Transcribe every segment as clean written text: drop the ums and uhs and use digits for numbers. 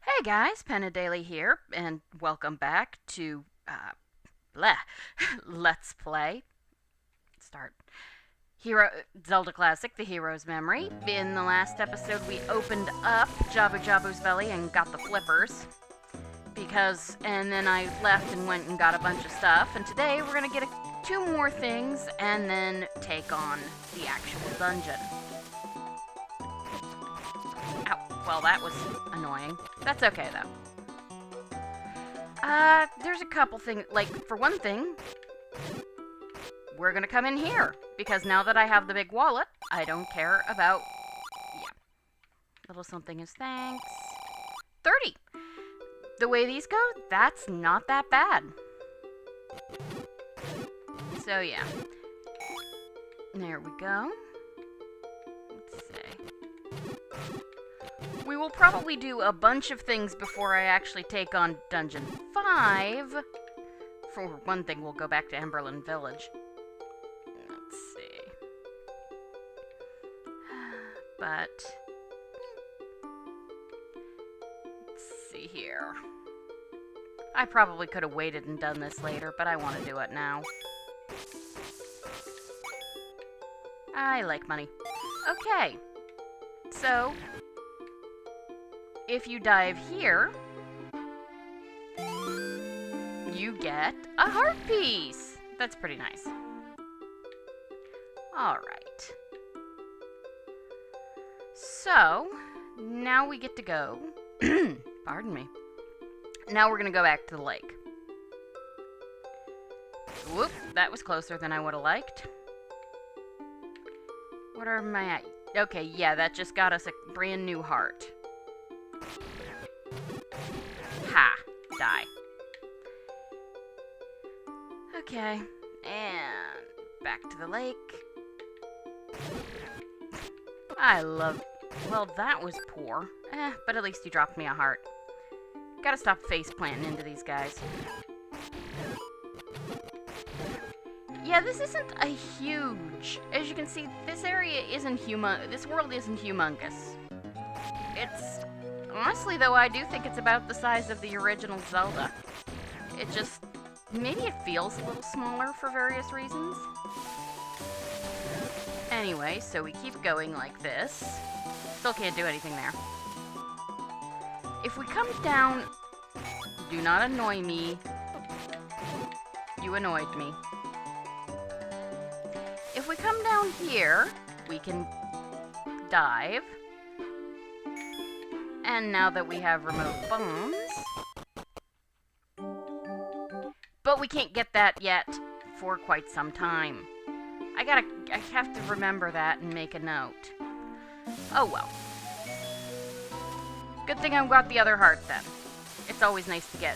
Hey guys, Penna Daily here, and welcome back to bleh, Let's Play. Start. Hero Zelda Classic: The Hero's Memory. In the last episode, we opened up Jabu Jabu's belly and got the flippers. And then I left and went and got a bunch of stuff. And today we're gonna get two more things and then take on the actual dungeon. Ow. Well, that was annoying. That's okay, though. There's a couple things. Like, for one thing, we're gonna come in here. Because now that I have the big wallet, I don't care about... Yeah. Little something is thanks. 30! The way these go, that's not that bad. So, yeah. There we go. Let's see. We will probably do a bunch of things before I actually take on Dungeon 5. For one thing, we'll go back to Emberlyn Village. Let's see. But... let's see here. I probably could have waited and done this later, but I want to do it now. I like money. Okay. So... if you dive here, you get a heart piece. That's pretty nice. Alright. So, now we get to go. Pardon me. Now we're going to go back to the lake. Whoop, that was closer than I would have liked. What are my... at? Okay, yeah, that just got us a brand new heart. Ha! Die. Okay, and back to the lake. I love... well, that was poor. But at least you dropped me a heart. Gotta stop face planting into these guys. Yeah, this isn't a huge... as you can see, this area isn't this world isn't humongous. It's... honestly, though, I do think it's about the size of the original Zelda. It just... maybe it feels a little smaller for various reasons. Anyway, so we keep going like this. Still can't do anything there. If we come down... do not annoy me. You annoyed me. If we come down here, we can dive. And now that we have remote bombs... but we can't get that yet for quite some time. I have to remember that and make a note. Oh well. Good thing I've got the other heart then. It's always nice to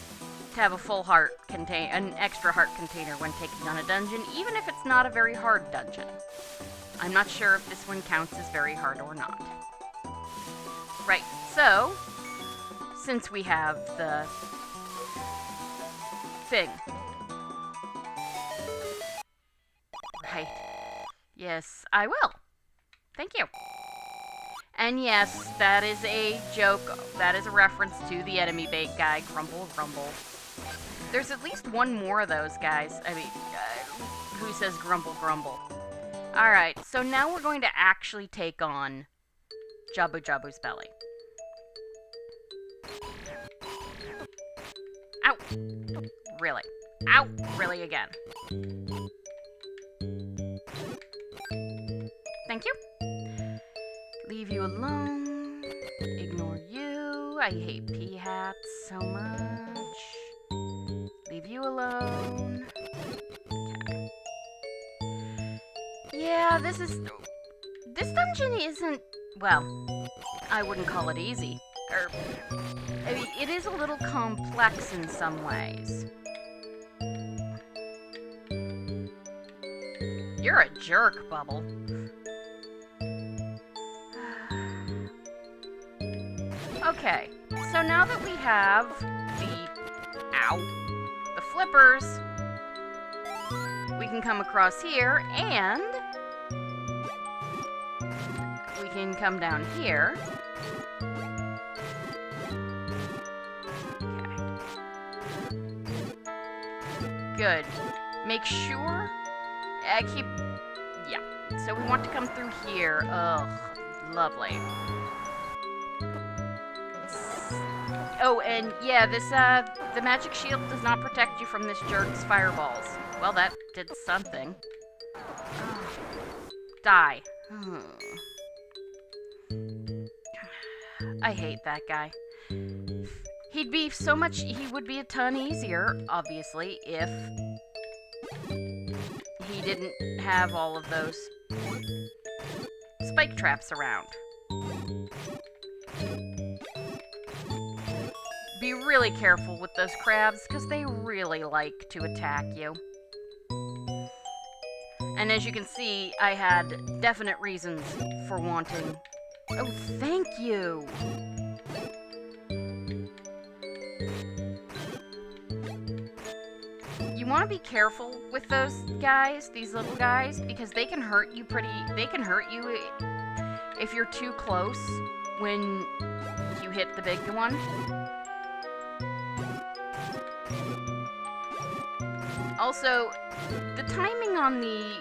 have a full heart an extra heart container when taking on a dungeon, even if it's not a very hard dungeon. I'm not sure if this one counts as very hard or not. Right, so, since we have the thing. Right. Yes, I will. Thank you. And yes, that is a joke. That is a reference to the enemy bait guy, Grumble Grumble. There's at least one more of those guys. I mean, who says Grumble Grumble? Alright, so now we're going to actually take on Jabu Jabu's belly. Ow! Really? Ow! Really again? Thank you. Leave you alone. Ignore you. I hate pea hats so much. Leave you alone. Okay. Yeah, this dungeon isn't, well, I wouldn't call it easy. I mean, it is a little complex in some ways. You're a jerk, Bubble. Okay, so now that we have the flippers, we can come across here, and we can come down here, Good. Make sure... keep... Yeah. So we want to come through here. Ugh. Lovely. Oh, and yeah, this, the magic shield does not protect you from this jerk's fireballs. Well, that did something. Die. I hate that guy. He'd be so much... He would be a ton easier, obviously, if he didn't have all of those spike traps around. Be really careful with those crabs, because they really like to attack you. And as you can see, I had definite reasons for wanting... Oh, thank you! You want to be careful with those guys, these little guys, because they can hurt you They can hurt you if you're too close when you hit the big one. Also, the timing on the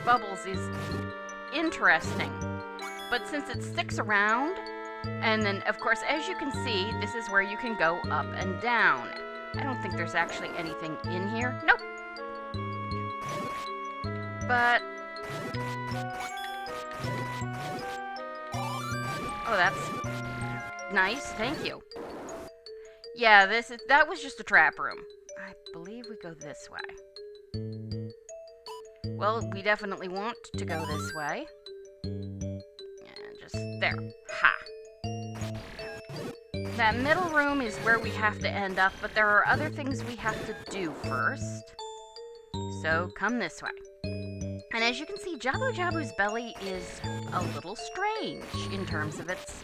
bubbles is interesting, but since it sticks around, and then, of course, as you can see, this is where you can go up and down. I don't think there's actually anything in here. Nope. But... Oh, that's nice. Thank you. Yeah, that was just a trap room. I believe we go this way. Well, we definitely want to go this way. And just there. Ha! That middle room is where we have to end up, but there are other things we have to do first. So, come this way. And as you can see, Jabu Jabu's belly is a little strange in terms of its...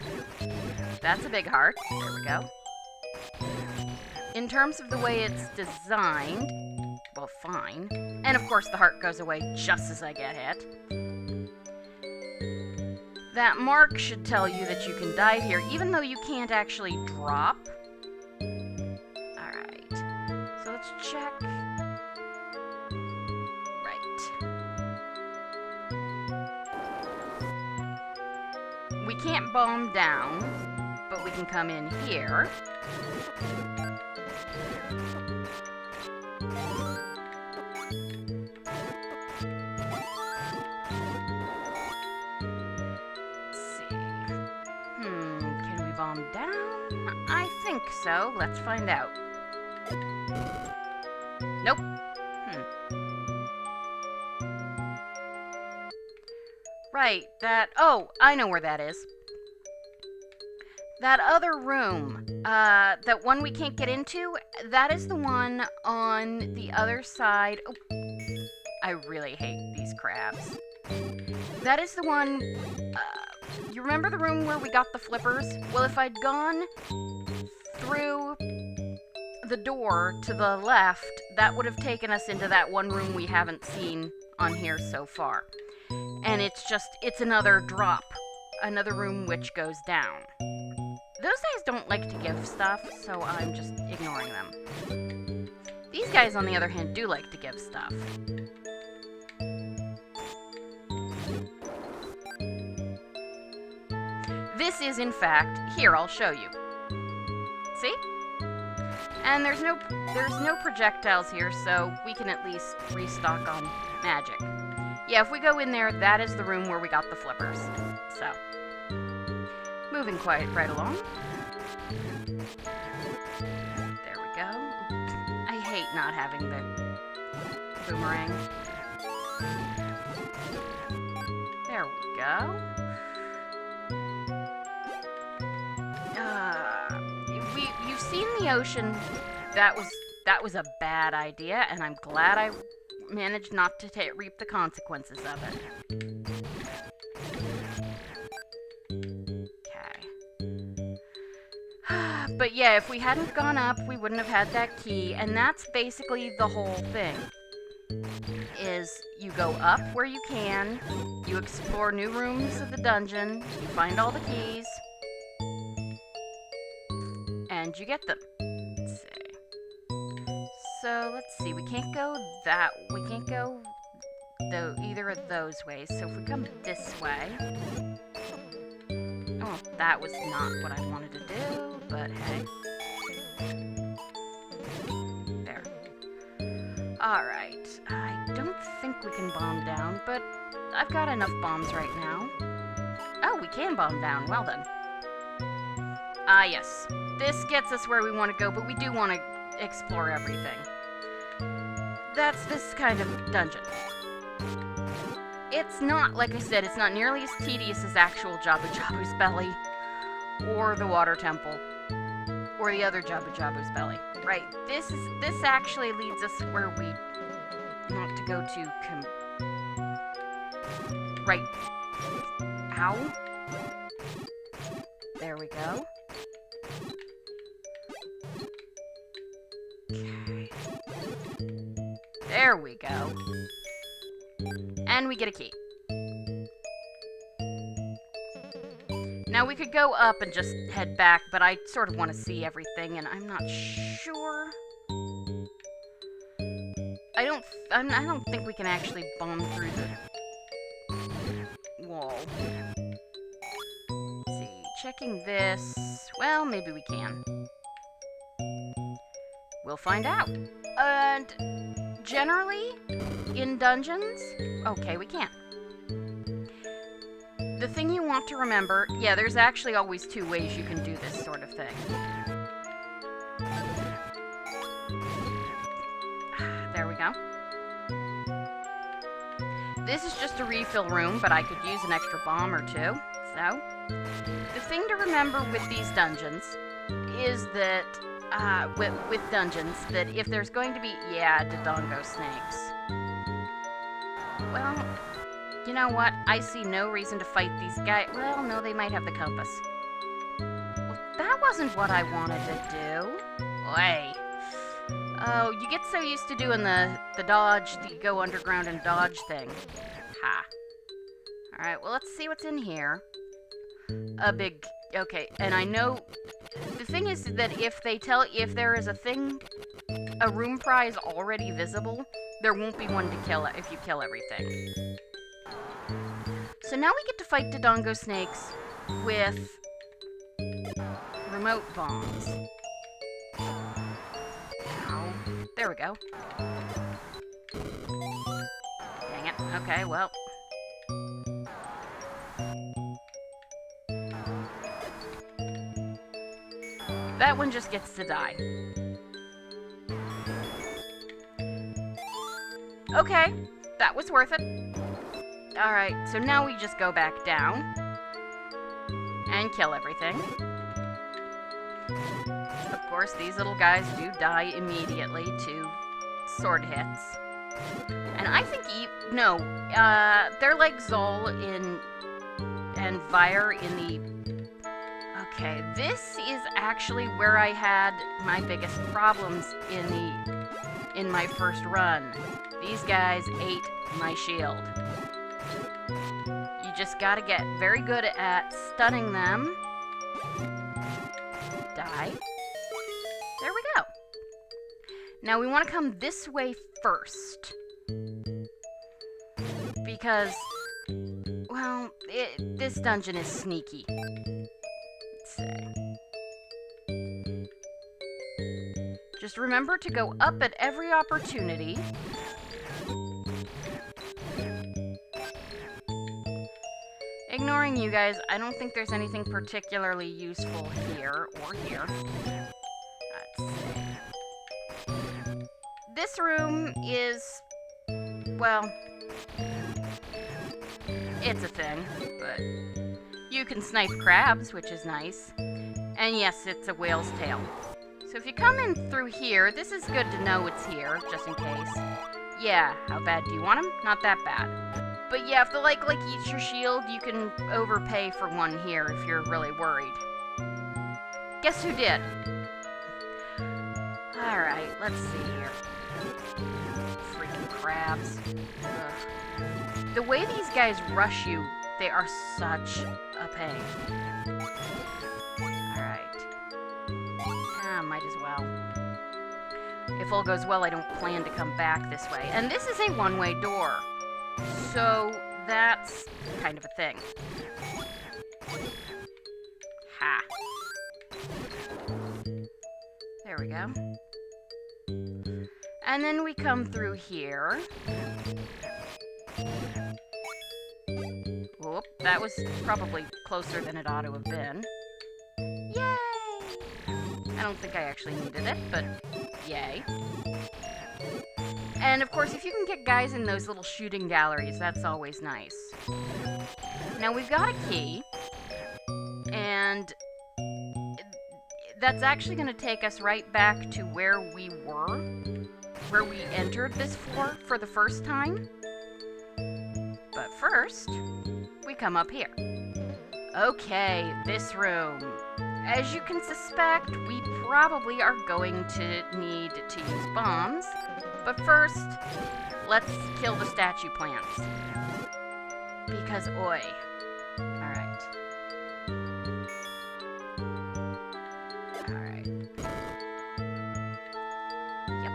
That's a big heart. There we go. In terms of the way it's designed, well, fine. And of course the heart goes away just as I get hit. That mark should tell you that you can dive here, even though you can't actually drop. Alright. So let's check. Right. We can't bomb down, but we can come in here. Down? I think so. Let's find out. Nope. Right, that... Oh, I know where that is. That other room, that one we can't get into, that is the one on the other side. Oh, I really hate these crabs. That is the one... You remember the room where we got the flippers? Well, if I'd gone through the door to the left, that would have taken us into that one room we haven't seen on here so far. And it's another drop. Another room which goes down. Those guys don't like to give stuff, so I'm just ignoring them. These guys, on the other hand, do like to give stuff. This is, in fact, here, I'll show you. See? And there's no projectiles here, so we can at least restock on magic. Yeah, if we go in there, that is the room where we got the flippers. So, moving quite right along. There we go. I hate not having the boomerang. There we go. You've seen the ocean. That was a bad idea, and I'm glad I managed not to reap the consequences of it. Okay. But yeah, if we hadn't gone up, we wouldn't have had that key, and that's basically the whole thing. Is you go up where you can, you explore new rooms of the dungeon, you find all the keys, and you get them. Let's see. So let's see. We can't go either of those ways. So if we come this way. Oh, that was not what I wanted to do, but hey. There. Alright. I don't think we can bomb down, but I've got enough bombs right now. Oh, we can bomb down. Well then. Ah, yes. This gets us where we want to go, but we do want to explore everything. That's this kind of dungeon. It's not, like I said, it's not nearly as tedious as actual Jabu Jabu's Belly, or the Water Temple, or the other Jabu Jabu's Belly. Right, this actually leads us where we want to go to right. Ow. There we go. Okay. There we go. And we get a key. Now we could go up and just head back, but I sort of want to see everything, and I'm not sure. I don't think we can actually bomb through the wall. Let's see, checking this. Well, maybe we can. We'll find out. And generally, in dungeons, okay, we can't. The thing you want to remember, yeah, there's actually always two ways you can do this sort of thing. There we go. This is just a refill room, but I could use an extra bomb or two. So, the thing to remember with these dungeons is that, with dungeons, that if there's going to be, yeah, Dodongo snakes. Well, you know what? I see no reason to fight these guys. Well, no, they might have the compass. Well, that wasn't what I wanted to do. Wait. Oh, you get so used to doing the dodge, the go underground and dodge thing. Ha. Alright, well, let's see what's in here. Okay, and I know, the thing is that if there is a room prize already visible, there won't be one to kill if you kill everything. So now we get to fight Dodongo snakes with remote bombs. Ow. There we go. Dang it. Okay, well. That one just gets to die. Okay, that was worth it. Alright, so now we just go back down and kill everything. Of course, these little guys do die immediately to sword hits. And I think they're like Zol and Vire in the... Okay, this is actually where I had my biggest problems in my first run. These guys ate my shield. You just gotta get very good at stunning them. Die. There we go. Now we want to come this way first. Because, well, this dungeon is sneaky. Let's see. Just remember to go up at every opportunity. Ignoring you guys, I don't think there's anything particularly useful here or here. Let's see. This room is, well, it's a thing, but you can snipe crabs, which is nice. And yes, it's a whale's tail. So if you come in through here, this is good to know it's here, just in case. Yeah, how bad do you want them? Not that bad. But yeah, if the like eats your shield, you can overpay for one here if you're really worried. Guess who did? Alright, let's see here. Freaking crabs. Ugh. The way these guys rush you, they are such a pain. Alright. Might as well. if all goes well, I don't plan to come back this way. And this is a one-way door, so that's kind of a thing. Ha. There we go. And then we come through here. Whoop, that was probably closer than it ought to have been. Yay! I don't think I actually needed it, but yay. And of course, if you can get guys in those little shooting galleries, that's always nice. Now we've got a key, and that's actually going to take us right back to where we were, where we entered this floor for the first time. But first, we come up here. Okay, this room. As you can suspect, we probably are going to need to use bombs. But first, let's kill the statue plants. Because, oi. Alright. Alright. Yep.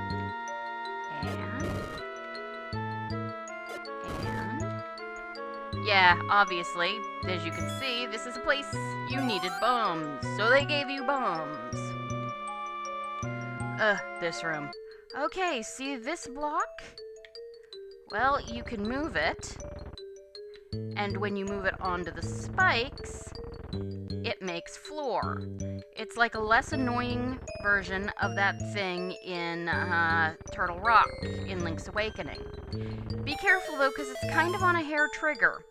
And... yeah, obviously, as you can see, this is a place you needed bombs. So they gave you bombs. This room. Okay, see this block? Well, you can move it, and when you move it onto the spikes, it makes floor. It's like a less annoying version of that thing in Turtle Rock in Link's Awakening. Be careful though, because it's kind of on a hair trigger.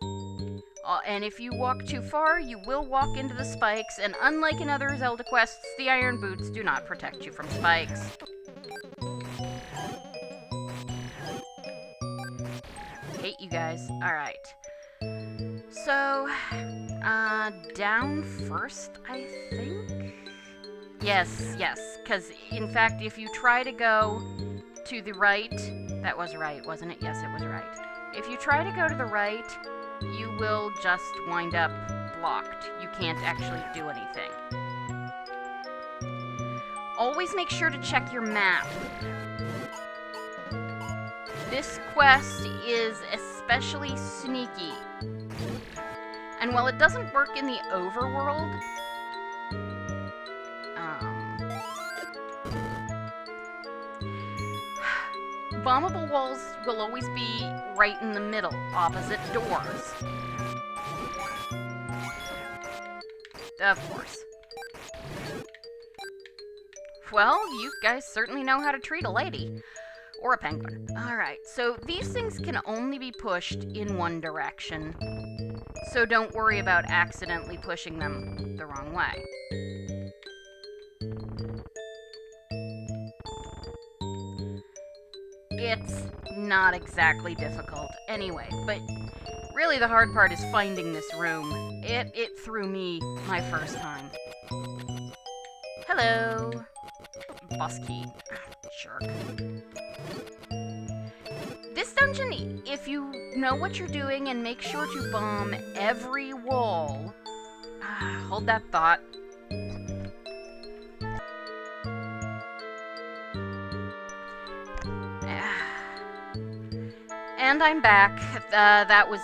And if you walk too far, you will walk into the spikes, and unlike in other Zelda quests, the iron boots do not protect you from spikes. Hate you guys. Alright. So, down first, I think? Yes, because, in fact, if you try to go to the right, that was right, wasn't it? Yes, it was right. If you try to go to the right, you will just wind up blocked. You can't actually do anything. Always make sure to check your map. This quest is especially sneaky. And while it doesn't work in the overworld, bombable walls will always be right in the middle, opposite doors. Of course. Well, you guys certainly know how to treat a lady. Or a penguin. Alright, so these things can only be pushed in one direction. So don't worry about accidentally pushing them the wrong way. It's not exactly difficult anyway, but really the hard part is finding this room. It threw me my first time. Hello. Boss key. Jerk. This dungeon, if you know what you're doing and make sure to bomb every wall... hold that thought. And I'm back. That was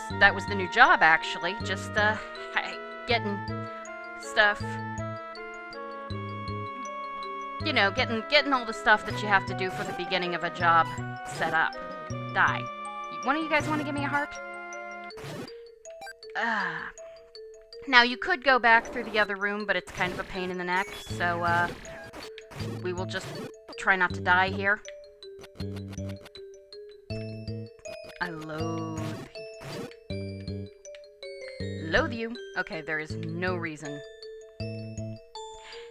the new job, actually. Just, getting stuff... you know, getting all the stuff that you have to do for the beginning of a job set up. Die. One of you guys want to give me a heart? Now, you could go back through the other room, but it's kind of a pain in the neck, so, we will just try not to die here. I loathe you. Okay, there is no reason.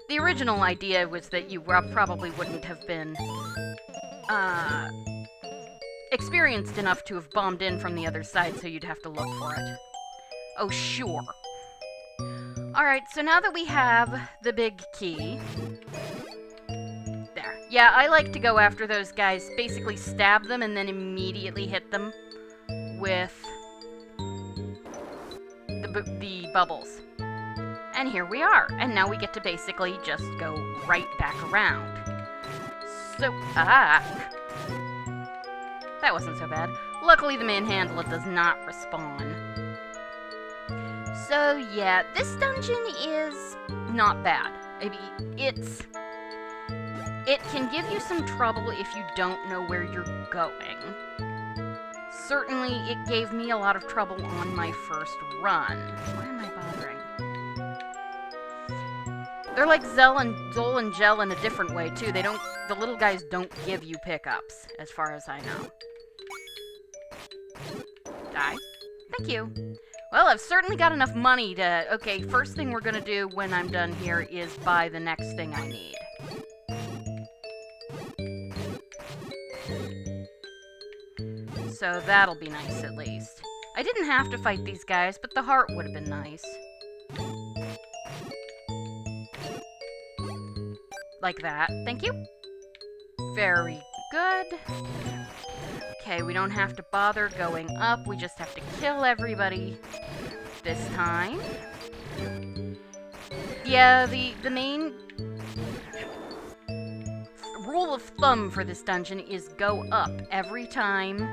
The original idea was that you probably wouldn't have been, experienced enough to have bombed in from the other side, so you'd have to look for it. Oh, sure. Alright, so now that we have the big key... there. Yeah, I like to go after those guys, basically stab them and then immediately hit them with the bubbles. And here we are. And now we get to basically just go right back around. So, that wasn't so bad. Luckily, the manhandler does not respawn. So, yeah, this dungeon is not bad. I mean, it can give you some trouble if you don't know where you're going. Certainly, it gave me a lot of trouble on my first run. Why am I bothering? They're like Zol and Gel in a different way, too. The little guys don't give you pickups, as far as I know. Die. Thank you. Well, I've certainly got enough money to... Okay, first thing we're gonna do when I'm done here is buy the next thing I need. So that'll be nice, at least. I didn't have to fight these guys, but the heart would have been nice. Like that. Thank you. Very good. Okay, we don't have to bother going up. We just have to kill everybody this time. Yeah, the main rule of thumb for this dungeon is go up every time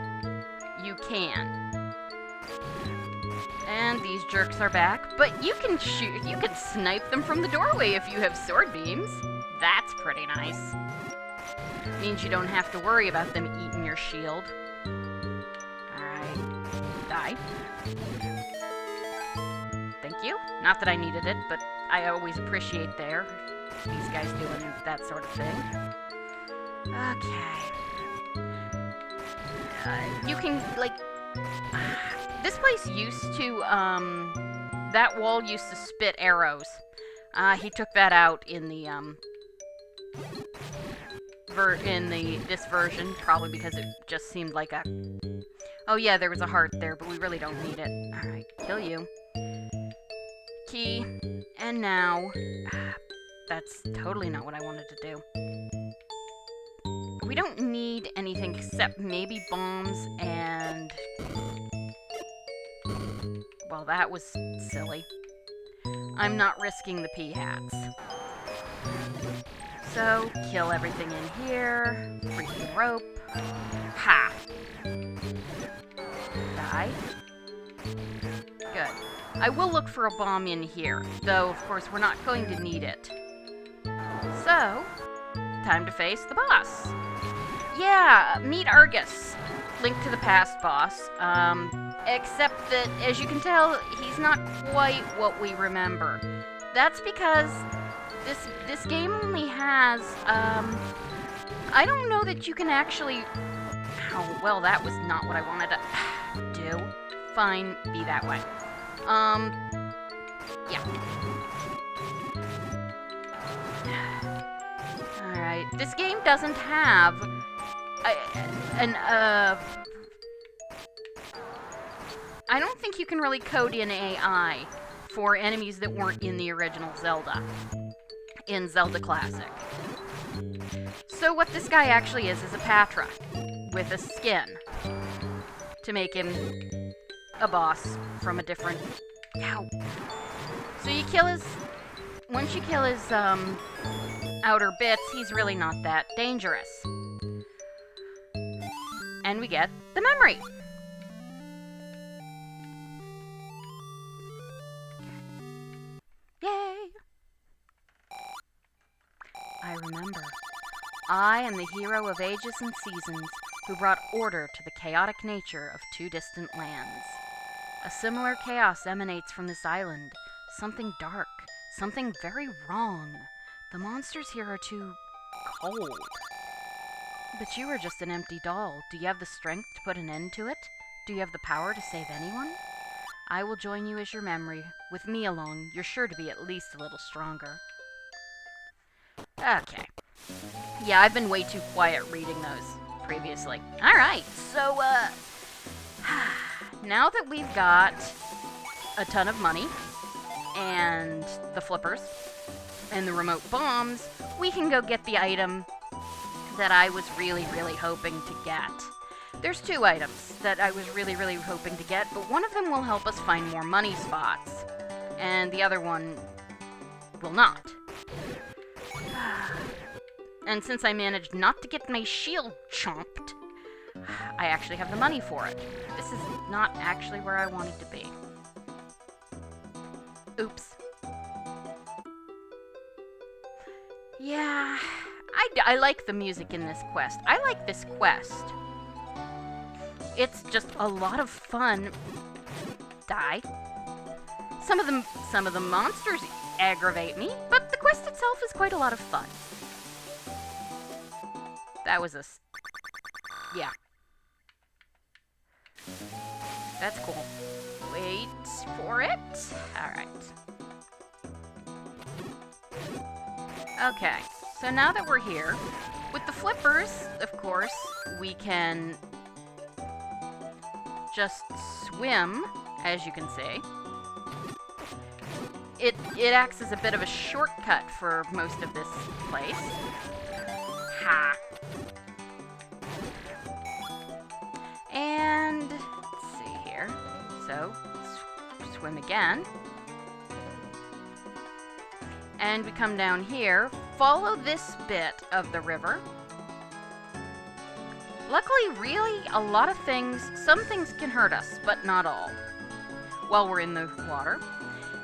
you can. And these jerks are back, but you can snipe them from the doorway if you have sword beams. That's pretty nice. Means you don't have to worry about them eating your shield. Alright. Die. Thank you. Not that I needed it, but I always appreciate these guys doing that sort of thing. Okay. You can, like... This place used to, that wall used to spit arrows. He took that out in the, this version, probably because it just seemed like a... Oh yeah, there was a heart there, but we really don't need it. Alright, kill you. Key. And now... That's totally not what I wanted to do. We don't need anything except maybe bombs and... Well, that was silly. I'm not risking the pea-hats. So, kill everything in here. Freaking rope. Ha! Die. Good. I will look for a bomb in here, though, of course, we're not going to need it. So, time to face the boss. Yeah, meet Argus. Link to the past boss. Except that, as you can tell, he's not quite what we remember. That's because this game only has, I don't know that you can actually... Oh, well, that was not what I wanted to do. Fine, be that way. Yeah. Alright, this game doesn't have I don't think you can really code in AI for enemies that weren't in the original Zelda, in Zelda Classic. So what this guy actually is a Patra with a skin to make him a boss from a different... Ow. So you kill his... Once you kill his, outer bits, he's really not that dangerous. And we get the memory. Yay! I remember. I am the hero of ages and seasons who brought order to the chaotic nature of two distant lands. A similar chaos emanates from this island. Something dark. Something very wrong. The monsters here are too cold. But you are just an empty doll. Do you have the strength to put an end to it? Do you have the power to save anyone? I will join you as your memory. With me along, you're sure to be at least a little stronger. Okay. Yeah, I've been way too quiet reading those previously. Alright, so, now that we've got a ton of money, and the flippers, and the remote bombs, we can go get the item that I was really, really hoping to get. There's two items that I was really, really hoping to get, but one of them will help us find more money spots, and the other one will not. And since I managed not to get my shield chomped, I actually have the money for it. This is not actually where I wanted to be. Oops. Yeah, I like the music in this quest. I like this quest. It's just a lot of fun. Die. Some of the monsters aggravate me, but the quest itself is quite a lot of fun. That was a... yeah. That's cool. Wait for it. Alright. Okay, so now that we're here, with the flippers, of course, we can just swim, as you can see. It acts as a bit of a shortcut for most of this place. Ha! And let's see here. So, swim again. And we come down here, follow this bit of the river. Luckily, really, a lot of things, some things can hurt us, but not all, while we're in the water.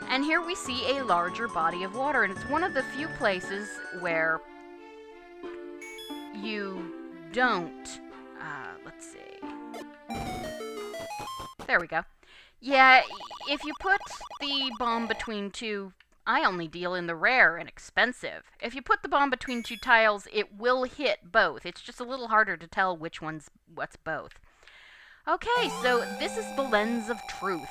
And here we see a larger body of water, and it's one of the few places where you don't, let's see. There we go. Yeah, if you put the bomb between two, I only deal in the rare and expensive. If you put the bomb between two tiles, it will hit both. It's just a little harder to tell which one's what's both. Okay, so this is the Lens of Truth.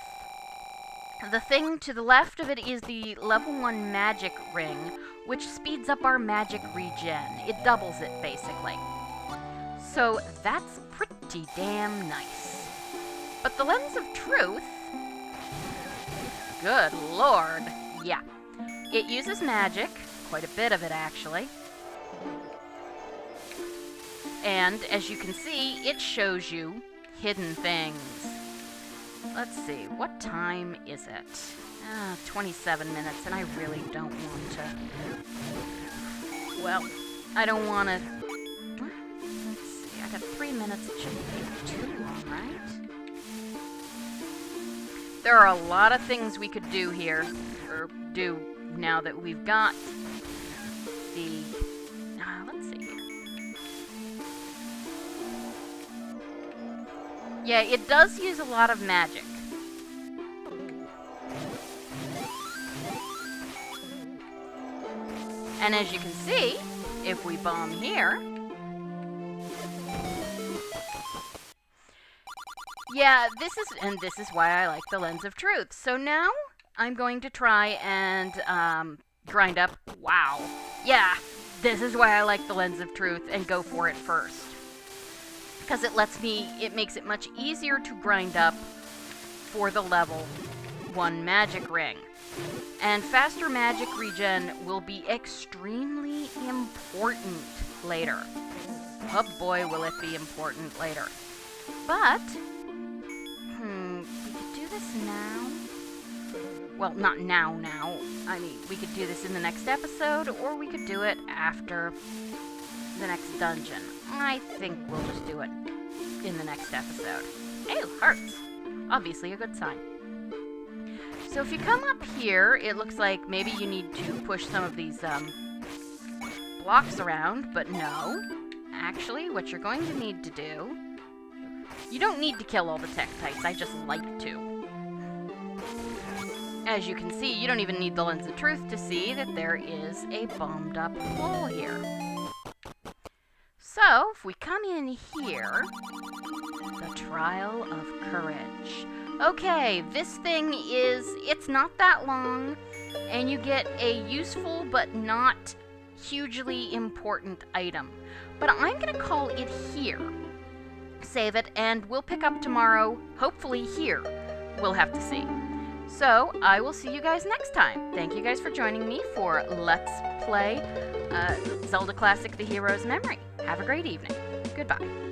The thing to the left of it is the level 1 magic ring, which speeds up our magic regen. It doubles it, basically. So that's pretty damn nice. But the Lens of Truth... good lord. Yeah. It uses magic, quite a bit of it actually. And as you can see, it shows you hidden things. Let's see, what time is it? 27 minutes, and I really don't want to... well, I don't want to... let's see, I got 3 minutes, it shouldn't take too long, right? There are a lot of things we could do here, or do now that we've got the... let's see here. Yeah, it does use a lot of magic. And as you can see, if we bomb here... yeah, this is why I like the Lens of Truth. So now, I'm going to try and, grind up... wow. Yeah, this is why I like the Lens of Truth and go for it first. Because it makes it much easier to grind up for the level 1 magic ring. And faster magic regen will be extremely important later. Oh boy, will it be important later. But, we could do this now. Well, not now. I mean, we could do this in the next episode, or we could do it after the next dungeon. I think we'll just do it in the next episode. Oh, hearts. Obviously a good sign. So if you come up here, it looks like maybe you need to push some of these blocks around, but no. Actually, what you're going to need to do... you don't need to kill all the Tektites, I just like to. As you can see, you don't even need the Lens of Truth to see that there is a bombed up hole here. So, if we come in here, the Trial of Courage. Okay, this thing it's not that long, and you get a useful but not hugely important item. But I'm going to call it here. Save it, and we'll pick up tomorrow, hopefully here. We'll have to see. So, I will see you guys next time. Thank you guys for joining me for Let's Play Zelda Classic: The Hero's Memory. Have a great evening. Goodbye.